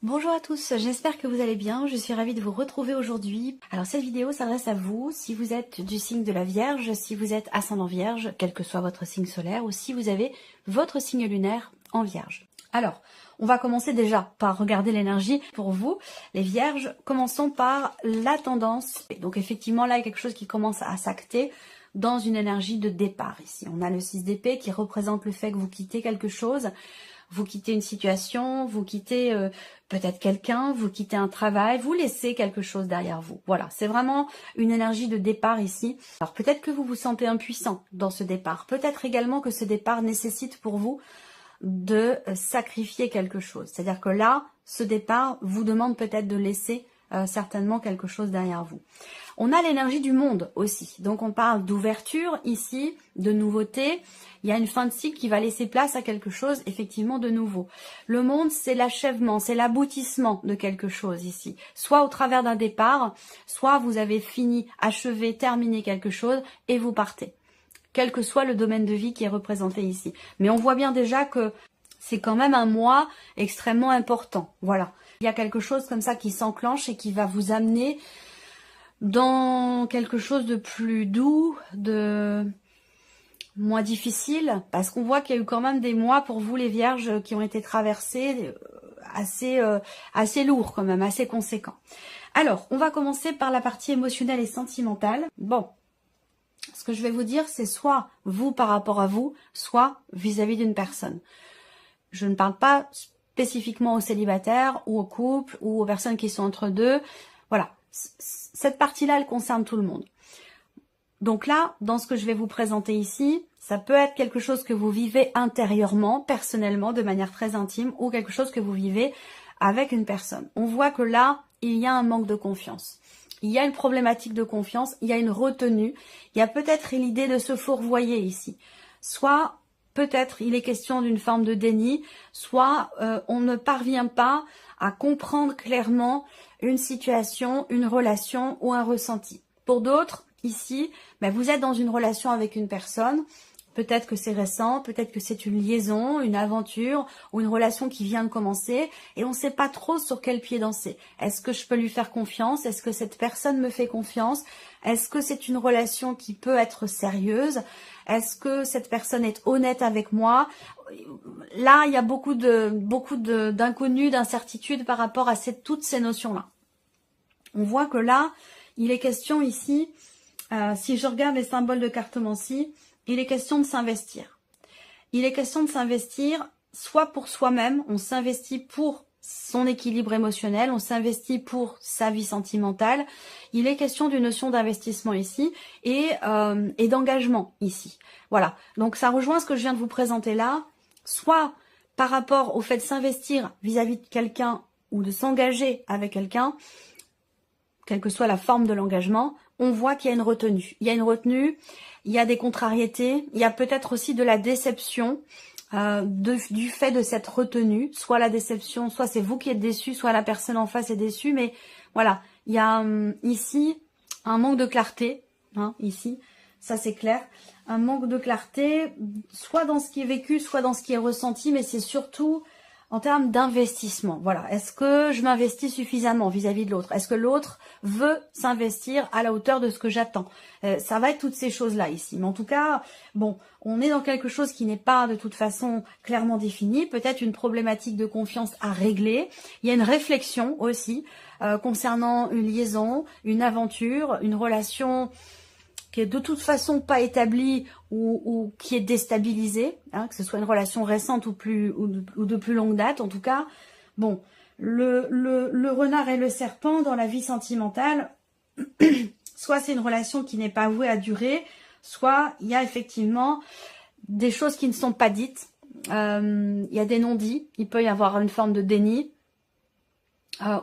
Bonjour à tous, j'espère que vous allez bien, je suis ravie de vous retrouver aujourd'hui. Alors cette vidéo s'adresse à vous, si vous êtes du signe de la Vierge, si vous êtes ascendant Vierge, quel que soit votre signe solaire, ou si vous avez votre signe lunaire en Vierge. Alors, on va commencer déjà par regarder l'énergie pour vous, les Vierges. Commençons par la tendance. Donc effectivement, là, il y a quelque chose qui commence à s'acter dans une énergie de départ ici. On a le 6 d'épée qui représente le fait que vous quittez quelque chose. Vous quittez une situation, vous quittez peut-être quelqu'un, vous quittez un travail, vous laissez quelque chose derrière vous. Voilà, c'est vraiment une énergie de départ ici. Alors peut-être que vous vous sentez impuissant dans ce départ. Peut-être également que ce départ nécessite pour vous de sacrifier quelque chose. C'est-à-dire que là, ce départ vous demande peut-être de laisser certainement quelque chose derrière vous. On a l'énergie du monde aussi. Donc on parle d'ouverture ici, de nouveauté. Il y a une fin de cycle qui va laisser place à quelque chose effectivement de nouveau. Le monde, c'est l'achèvement, c'est l'aboutissement de quelque chose ici. Soit au travers d'un départ, soit vous avez fini, achevé, terminé quelque chose et vous partez. Quel que soit le domaine de vie qui est représenté ici. Mais on voit bien déjà que c'est quand même un mois extrêmement important. Voilà. Il y a quelque chose comme ça qui s'enclenche et qui va vous amener dans quelque chose de plus doux, de moins difficile, parce qu'on voit qu'il y a eu quand même des mois pour vous les Vierges qui ont été traversés assez lourds quand même, assez conséquents. Alors, on va commencer par la partie émotionnelle et sentimentale. Bon, ce que je vais vous dire, c'est soit vous par rapport à vous, soit vis-à-vis d'une personne. Je ne parle pas spécifiquement aux célibataires ou aux couples ou aux personnes qui sont entre deux. Voilà, cette partie-là, elle concerne tout le monde. Donc là, dans ce que je vais vous présenter ici, ça peut être quelque chose que vous vivez intérieurement, personnellement, de manière très intime, ou quelque chose que vous vivez avec une personne. On voit que là, il y a un manque de confiance. Il y a une problématique de confiance, il y a une retenue, il y a peut-être l'idée de se fourvoyer ici. Soit peut-être il est question d'une forme de déni, soit on ne parvient pas à comprendre clairement une situation, une relation ou un ressenti. Pour d'autres, ici, vous êtes dans une relation avec une personne, peut-être que c'est récent, peut-être que c'est une liaison, une aventure ou une relation qui vient de commencer et on ne sait pas trop sur quel pied danser. Est-ce que je peux lui faire confiance? Est-ce que cette personne me fait confiance? Est-ce que c'est une relation qui peut être sérieuse? Est-ce que cette personne est honnête avec moi? Là, il y a beaucoup d'inconnus, d'incertitudes par rapport à toutes ces notions-là. On voit que là, il est question ici, si je regarde les symboles de cartomancie, il est question de s'investir. Il est question de s'investir soit pour soi-même, on s'investit pour son équilibre émotionnel, on s'investit pour sa vie sentimentale. Il est question d'une notion d'investissement ici et d'engagement ici. Voilà, donc ça rejoint ce que je viens de vous présenter là, soit par rapport au fait de s'investir vis-à-vis de quelqu'un ou de s'engager avec quelqu'un, quelle que soit la forme de l'engagement, on voit qu'il y a une retenue. Il y a une retenue, il y a des contrariétés, il y a peut-être aussi de la déception du fait de cette retenue. Soit la déception, soit c'est vous qui êtes déçu, soit la personne en face est déçue. Mais voilà, il y a ici un manque de clarté, ici, ça c'est clair. Un manque de clarté, soit dans ce qui est vécu, soit dans ce qui est ressenti, mais c'est surtout en termes d'investissement. Voilà, est-ce que je m'investis suffisamment vis-à-vis de l'autre? Est-ce que l'autre veut s'investir à la hauteur de ce que j'attends? Ça va être toutes ces choses-là ici. Mais en tout cas, bon, on est dans quelque chose qui n'est pas de toute façon clairement défini. Peut-être une problématique de confiance à régler. Il y a une réflexion aussi concernant une liaison, une aventure, une relation qui est de toute façon pas établie ou qui est déstabilisée, que ce soit une relation récente ou de plus longue date. En tout cas, bon, le renard et le serpent dans la vie sentimentale, soit c'est une relation qui n'est pas vouée à durer, soit il y a effectivement des choses qui ne sont pas dites, il y a des non-dits, il peut y avoir une forme de déni,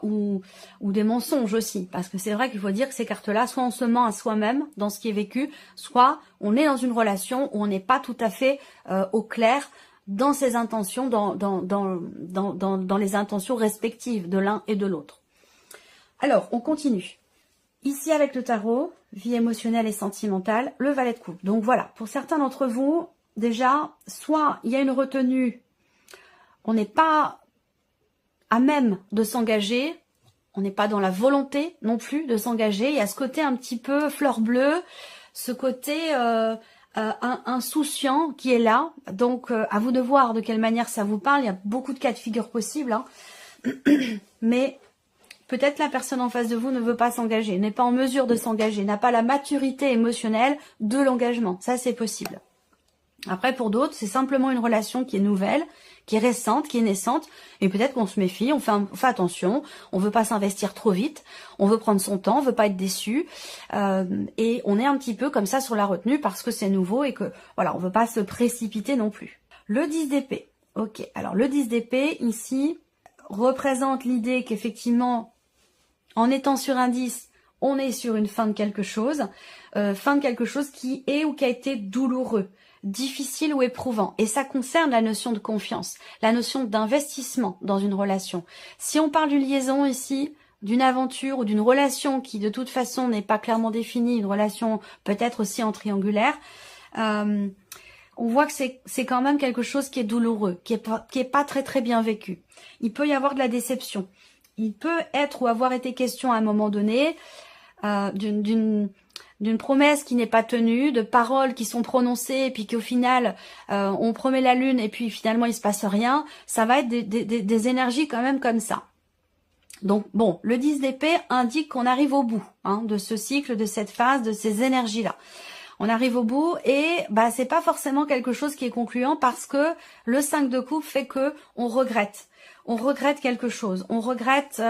ou des mensonges aussi, parce que c'est vrai qu'il faut dire que ces cartes-là, soit on se ment à soi-même dans ce qui est vécu, soit on est dans une relation où on n'est pas tout à fait au clair dans ses intentions, dans les intentions respectives de l'un et de l'autre. Alors, on continue. Ici, avec le tarot, vie émotionnelle et sentimentale, le valet de coupe. Donc voilà, pour certains d'entre vous, déjà, soit il y a une retenue, on n'est pas à même de s'engager. On n'est pas dans la volonté non plus de s'engager. Il y a ce côté un petit peu fleur bleue, ce côté insouciant qui est là. Donc, à vous de voir de quelle manière ça vous parle. Il y a beaucoup de cas de figure possibles. Hein. Mais peut-être la personne en face de vous ne veut pas s'engager, n'est pas en mesure de s'engager, n'a pas la maturité émotionnelle de l'engagement. Ça, c'est possible. Après, pour d'autres, c'est simplement une relation qui est nouvelle, qui est récente, qui est naissante, et peut-être qu'on se méfie, on fait attention, on veut pas s'investir trop vite, on veut prendre son temps, on veut pas être déçu, et on est un petit peu comme ça sur la retenue parce que c'est nouveau et que, voilà, on veut pas se précipiter non plus. Le 10 d'épée. Ok, alors le 10 d'épée, ici, représente l'idée qu'effectivement, en étant sur un 10, on est sur une fin de quelque chose qui est ou qui a été douloureux, difficile ou éprouvant. Et ça concerne la notion de confiance, la notion d'investissement dans une relation. Si on parle d'une liaison ici, d'une aventure ou d'une relation qui de toute façon n'est pas clairement définie, une relation peut-être aussi en triangulaire, on voit que c'est quand même quelque chose qui est douloureux, qui est pas très très bien vécu. Il peut y avoir de la déception. Il peut être ou avoir été question à un moment donné d'une promesse qui n'est pas tenue, de paroles qui sont prononcées et puis qu'au final on promet la lune et puis finalement il se passe rien. Ça va être des énergies quand même comme ça. Donc bon, le 10 d'épée indique qu'on arrive au bout de ce cycle, de cette phase, de ces énergies-là. On arrive au bout et bah c'est pas forcément quelque chose qui est concluant parce que le 5 de coupe fait que on regrette. On regrette quelque chose, on regrette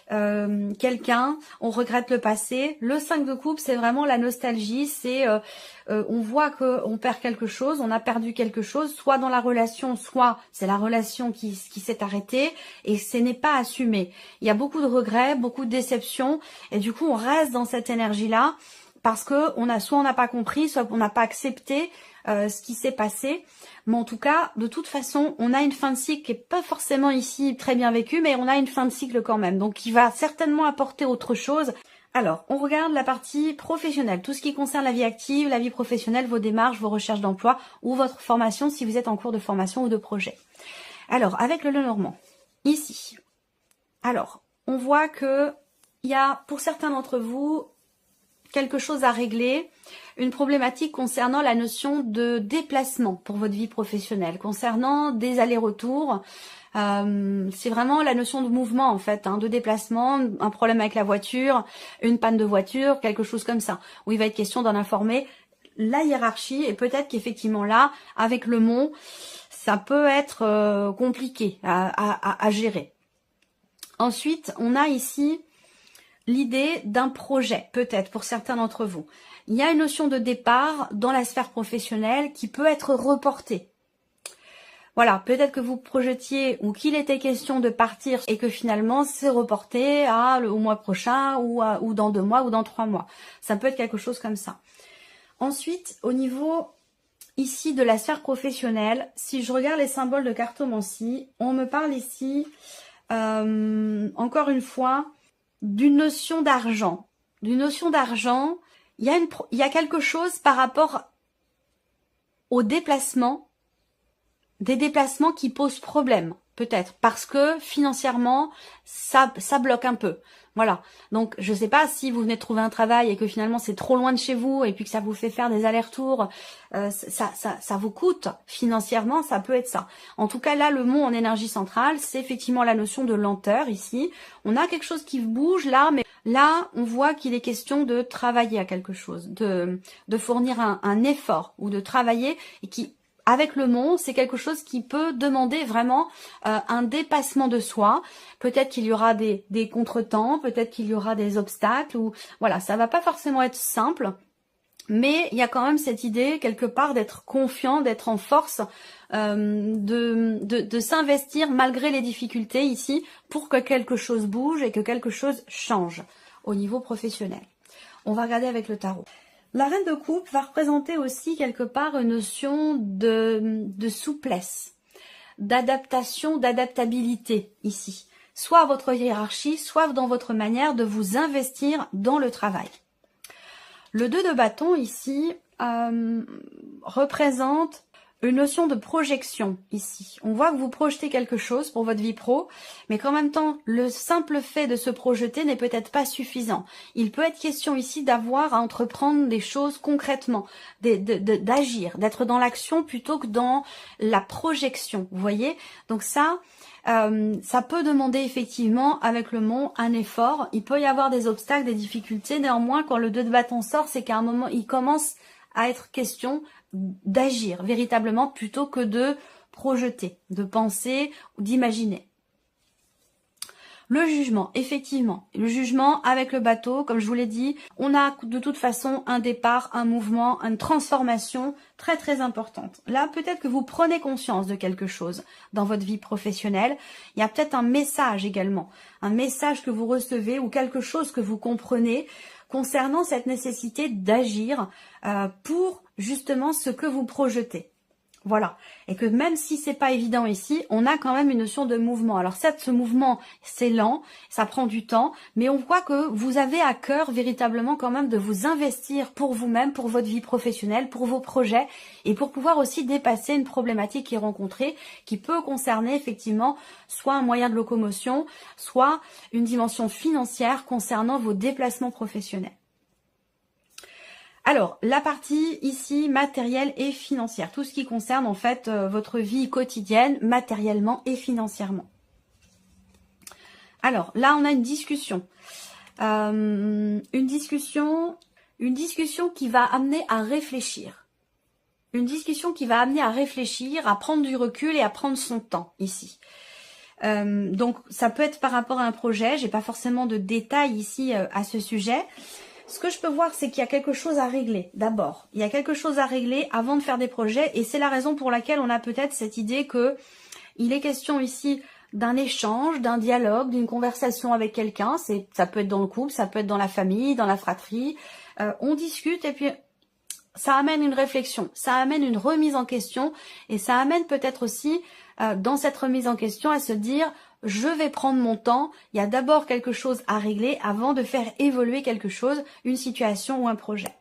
quelqu'un, on regrette le passé. Le 5 de coupe, c'est vraiment la nostalgie, c'est on voit qu'on perd quelque chose, on a perdu quelque chose, soit dans la relation, soit c'est la relation qui s'est arrêtée et ce n'est pas assumé. Il y a beaucoup de regrets, beaucoup de déceptions et du coup on reste dans cette énergie-là parce que soit on n'a pas compris, soit on n'a pas accepté ce qui s'est passé. Mais en tout cas, de toute façon, on a une fin de cycle qui n'est pas forcément ici très bien vécue, mais on a une fin de cycle quand même. Donc, qui va certainement apporter autre chose. Alors, on regarde la partie professionnelle. Tout ce qui concerne la vie active, la vie professionnelle, vos démarches, vos recherches d'emploi ou votre formation si vous êtes en cours de formation ou de projet. Alors, avec le Lenormand, ici. Alors, on voit que il y a, pour certains d'entre vous, quelque chose à régler, une problématique concernant la notion de déplacement pour votre vie professionnelle, concernant des allers-retours. C'est vraiment la notion de mouvement en fait, de déplacement, un problème avec la voiture, une panne de voiture, quelque chose comme ça, où il va être question d'en informer la hiérarchie et peut-être qu'effectivement là, avec le mont, ça peut être compliqué à gérer. Ensuite, on a ici l'idée d'un projet, peut-être pour certains d'entre vous. Il y a une notion de départ dans la sphère professionnelle qui peut être reportée. Voilà, peut-être que vous projetiez ou qu'il était question de partir et que finalement c'est reporté au mois prochain ou dans 2 mois ou dans 3 mois. Ça peut être quelque chose comme ça. Ensuite, au niveau ici de la sphère professionnelle, si je regarde les symboles de cartomancie, on me parle ici, encore une fois, d'une notion d'argent. D'une notion d'argent, il y a quelque chose par rapport aux déplacements, des déplacements qui posent problème, peut-être, parce que financièrement, ça bloque un peu. Voilà, donc je sais pas si vous venez de trouver un travail et que finalement c'est trop loin de chez vous et puis que ça vous fait faire des allers-retours, ça vous coûte financièrement, ça peut être ça. En tout cas là, le mot en énergie centrale, c'est effectivement la notion de lenteur ici. On a quelque chose qui bouge là, mais là on voit qu'il est question de travailler à quelque chose, de fournir un effort ou de travailler et qui... Avec le mont, c'est quelque chose qui peut demander vraiment un dépassement de soi. Peut-être qu'il y aura des contretemps, peut-être qu'il y aura des obstacles. Ou voilà, ça va pas forcément être simple, mais il y a quand même cette idée quelque part d'être confiant, d'être en force, de s'investir malgré les difficultés ici pour que quelque chose bouge et que quelque chose change au niveau professionnel. On va regarder avec le tarot. La reine de coupe va représenter aussi quelque part une notion de souplesse, d'adaptation, d'adaptabilité ici. Soit à votre hiérarchie, soit dans votre manière de vous investir dans le travail. Le 2 de bâton ici représente une notion de projection ici. On voit que vous projetez quelque chose pour votre vie pro, mais qu'en même temps, le simple fait de se projeter n'est peut-être pas suffisant. Il peut être question ici d'avoir à entreprendre des choses concrètement, d'agir, d'être dans l'action plutôt que dans la projection, vous voyez? Donc ça peut demander effectivement avec le mont un effort. Il peut y avoir des obstacles, des difficultés. Néanmoins, quand le 2 de bâton sort, c'est qu'à un moment, il commence à être question d'agir véritablement plutôt que de projeter, de penser ou d'imaginer. Le jugement, effectivement, le jugement avec le bateau, comme je vous l'ai dit, on a de toute façon un départ, un mouvement, une transformation très très importante. Là, peut-être que vous prenez conscience de quelque chose dans votre vie professionnelle. Il y a peut-être un message également, un message que vous recevez ou quelque chose que vous comprenez concernant cette nécessité d'agir pour justement ce que vous projetez. Voilà. Et que même si c'est pas évident ici, on a quand même une notion de mouvement. Alors certes, ce mouvement, c'est lent, ça prend du temps, mais on voit que vous avez à cœur véritablement quand même de vous investir pour vous-même, pour votre vie professionnelle, pour vos projets, et pour pouvoir aussi dépasser une problématique qui est rencontrée, qui peut concerner effectivement soit un moyen de locomotion, soit une dimension financière concernant vos déplacements professionnels. Alors, la partie ici matérielle et financière, tout ce qui concerne en fait votre vie quotidienne, matériellement et financièrement. Alors, là on a une discussion. Une discussion qui va amener à réfléchir. Une discussion qui va amener à réfléchir, à prendre du recul et à prendre son temps ici. Donc, ça peut être par rapport à un projet, j'ai pas forcément de détails ici à ce sujet. Ce que je peux voir, c'est qu'il y a quelque chose à régler, d'abord. Il y a quelque chose à régler avant de faire des projets, et c'est la raison pour laquelle on a peut-être cette idée que il est question ici d'un échange, d'un dialogue, d'une conversation avec quelqu'un. Ça peut être dans le couple, ça peut être dans la famille, dans la fratrie. On discute et puis ça amène une réflexion, ça amène une remise en question, et ça amène peut-être aussi dans cette remise en question à se dire je vais prendre mon temps, il y a d'abord quelque chose à régler avant de faire évoluer quelque chose, une situation ou un projet.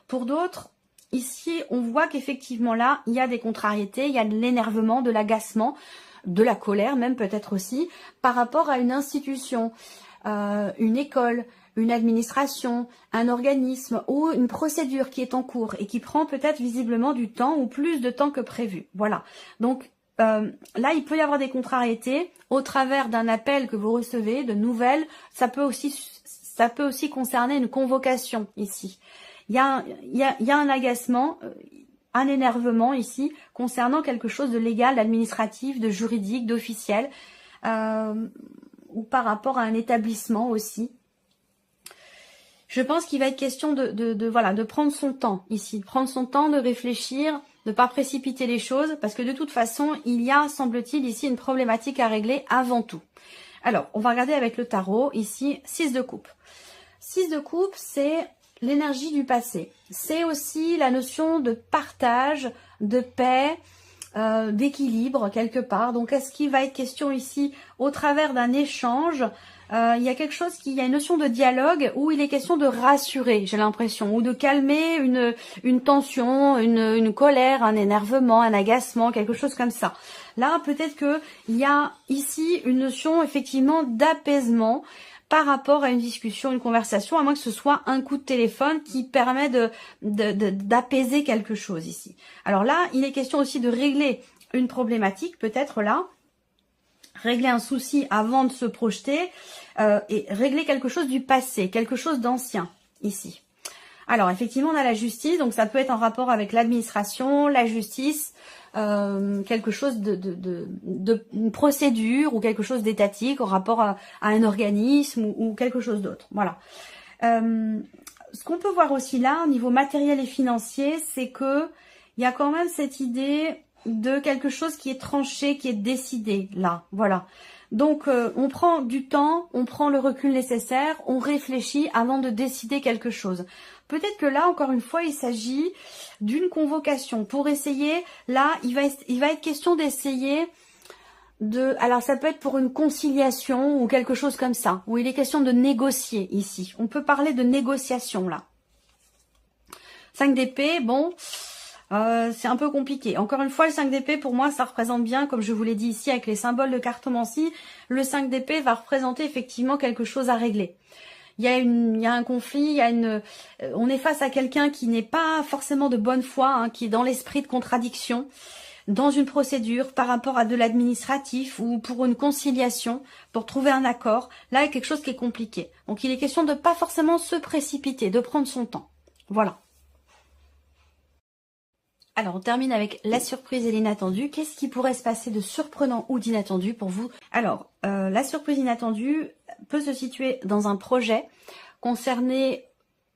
Pour d'autres, ici, on voit qu'effectivement là, il y a des contrariétés, il y a de l'énervement, de l'agacement, de la colère même peut-être aussi, par rapport à une institution, une école, une administration, un organisme ou une procédure qui est en cours et qui prend peut-être visiblement du temps ou plus de temps que prévu. Voilà. Donc, là, il peut y avoir des contrariétés au travers d'un appel que vous recevez, de nouvelles. Ça peut aussi concerner une convocation ici. Il y a un agacement, un énervement ici concernant quelque chose de légal, d'administratif, de juridique, d'officiel, ou par rapport à un établissement aussi. Je pense qu'il va être question de prendre son temps ici, prendre son temps de réfléchir, de ne pas précipiter les choses, parce que de toute façon, il y a, semble-t-il, ici une problématique à régler avant tout. Alors, on va regarder avec le tarot, ici, 6 de coupe. 6 de coupe, c'est l'énergie du passé. C'est aussi la notion de partage, de paix, d'équilibre quelque part. Donc, est-ce qu'il va être question ici, au travers d'un échange, il y a quelque chose il y a une notion de dialogue où il est question de rassurer, j'ai l'impression, ou de calmer une tension, une colère, un énervement, un agacement, quelque chose comme ça. Là, peut-être que il y a ici une notion effectivement d'apaisement par rapport à une discussion, une conversation, à moins que ce soit un coup de téléphone qui permet d'apaiser quelque chose ici. Alors là, il est question aussi de régler une problématique, peut-être là, régler un souci avant de se projeter et régler quelque chose du passé, quelque chose d'ancien ici. Alors effectivement on a la justice, donc ça peut être en rapport avec l'administration, la justice, quelque chose une procédure ou quelque chose d'étatique en rapport à un organisme ou quelque chose d'autre. Voilà. Ce qu'on peut voir aussi là au niveau matériel et financier, c'est que il y a quand même cette idée de quelque chose qui est tranché, qui est décidé là, voilà. Donc on prend du temps, on prend le recul nécessaire, on réfléchit avant de décider quelque chose. Peut-être que là, encore une fois, il s'agit d'une convocation pour essayer, là, il va être question d'essayer alors ça peut être pour une conciliation ou quelque chose comme ça, où il est question de négocier ici. On peut parler de négociation là. 5 d'épée, bon... c'est un peu compliqué. Encore une fois, le 5 d'épée, pour moi, ça représente bien, comme je vous l'ai dit ici, avec les symboles de cartomancie, le 5 d'épée va représenter effectivement quelque chose à régler. Il y a un conflit, on est face à quelqu'un qui n'est pas forcément de bonne foi, hein, qui est dans l'esprit de contradiction, dans une procédure par rapport à de l'administratif ou pour une conciliation, pour trouver un accord. Là, il y a quelque chose qui est compliqué. Donc, il est question de ne pas forcément se précipiter, de prendre son temps. Voilà. Alors, on termine avec la surprise et l'inattendu. Qu'est-ce qui pourrait se passer de surprenant ou d'inattendu pour vous? Alors, la surprise inattendue peut se situer dans un projet, concerner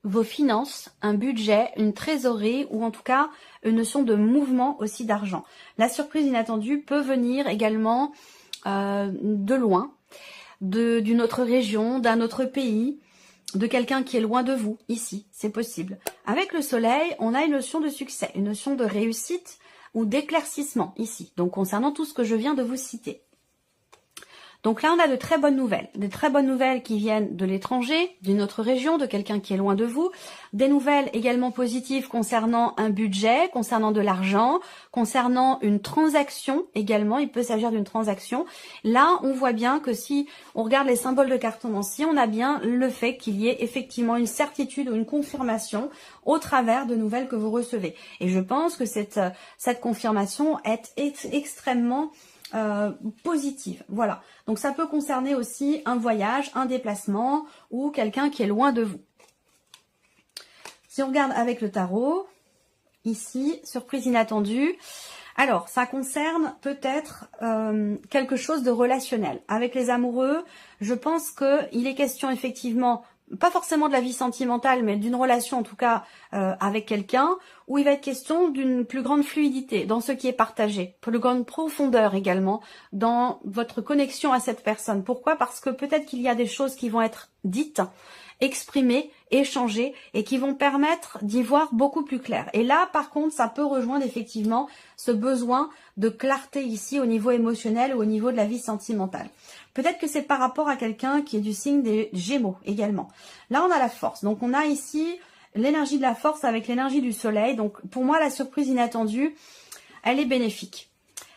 vos finances, un budget, une trésorerie ou en tout cas une notion de mouvement aussi d'argent. La surprise inattendue peut venir également de loin, d'une autre région, d'un autre pays, de quelqu'un qui est loin de vous, ici, c'est possible. Avec le soleil, on a une notion de succès, une notion de réussite ou d'éclaircissement, ici, donc concernant tout ce que je viens de vous citer. Donc là, on a de très bonnes nouvelles. Des très bonnes nouvelles qui viennent de l'étranger, d'une autre région, de quelqu'un qui est loin de vous. Des nouvelles également positives concernant un budget, concernant de l'argent, concernant une transaction également. Il peut s'agir d'une transaction. Là, on voit bien que si on regarde les symboles de cartomancie, on a bien le fait qu'il y ait effectivement une certitude ou une confirmation au travers de nouvelles que vous recevez. Et je pense que cette confirmation est extrêmement positive. Voilà. Donc ça peut concerner aussi un voyage, un déplacement ou quelqu'un qui est loin de vous. Si on regarde avec le tarot, ici, surprise inattendue. Alors, ça concerne peut-être quelque chose de relationnel. Avec les amoureux, je pense qu'il est question effectivement, pas forcément de la vie sentimentale, mais d'une relation en tout cas avec quelqu'un, où il va être question d'une plus grande fluidité dans ce qui est partagé, plus grande profondeur également dans votre connexion à cette personne. Pourquoi? Parce que peut-être qu'il y a des choses qui vont être dites, exprimées, échangées et qui vont permettre d'y voir beaucoup plus clair. Et là, par contre, ça peut rejoindre effectivement ce besoin de clarté ici au niveau émotionnel ou au niveau de la vie sentimentale. Peut-être que c'est par rapport à quelqu'un qui est du signe des Gémeaux également. Là, on a la force. Donc, on a ici l'énergie de la force avec l'énergie du soleil. Donc, pour moi, la surprise inattendue, elle est bénéfique.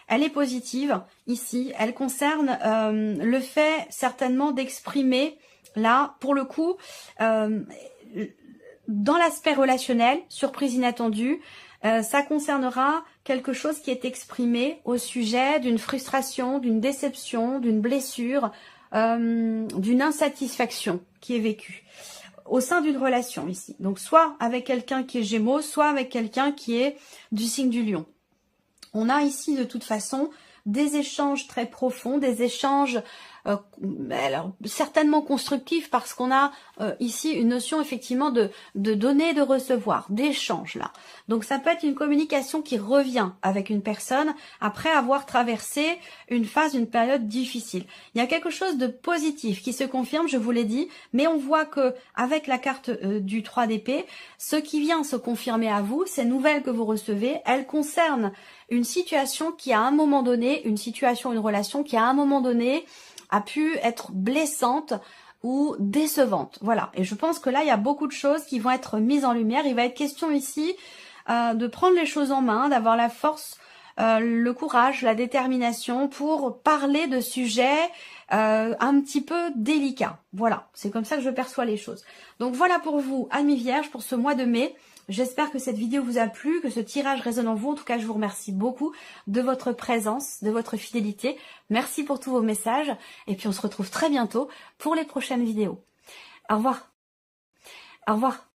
Elle est positive ici. Elle concerne le fait certainement d'exprimer, là, pour le coup, dans l'aspect relationnel, surprise inattendue, ça concernera quelque chose qui est exprimé au sujet d'une frustration, d'une déception, d'une blessure, d'une insatisfaction qui est vécue au sein d'une relation ici. Donc soit avec quelqu'un qui est Gémeaux, soit avec quelqu'un qui est du signe du Lion. On a ici de toute façon des échanges très profonds, des échanges alors, certainement constructifs parce qu'on a ici une notion effectivement de donner et de recevoir, d'échange là. Donc ça peut être une communication qui revient avec une personne après avoir traversé une phase, une période difficile. Il y a quelque chose de positif qui se confirme, je vous l'ai dit, mais on voit que avec la carte du 3 d'épée, ce qui vient se confirmer à vous, ces nouvelles que vous recevez, elles concernent une situation qui à un moment donné, une situation, une relation qui à un moment donné a pu être blessante ou décevante. Voilà. Et je pense que là, il y a beaucoup de choses qui vont être mises en lumière. Il va être question ici de prendre les choses en main, d'avoir la force, le courage, la détermination pour parler de sujets un petit peu délicats. Voilà. C'est comme ça que je perçois les choses. Donc voilà pour vous, amis vierges, pour ce mois de mai. J'espère que cette vidéo vous a plu, que ce tirage résonne en vous. En tout cas, je vous remercie beaucoup de votre présence, de votre fidélité. Merci pour tous vos messages. Et puis, on se retrouve très bientôt pour les prochaines vidéos. Au revoir. Au revoir.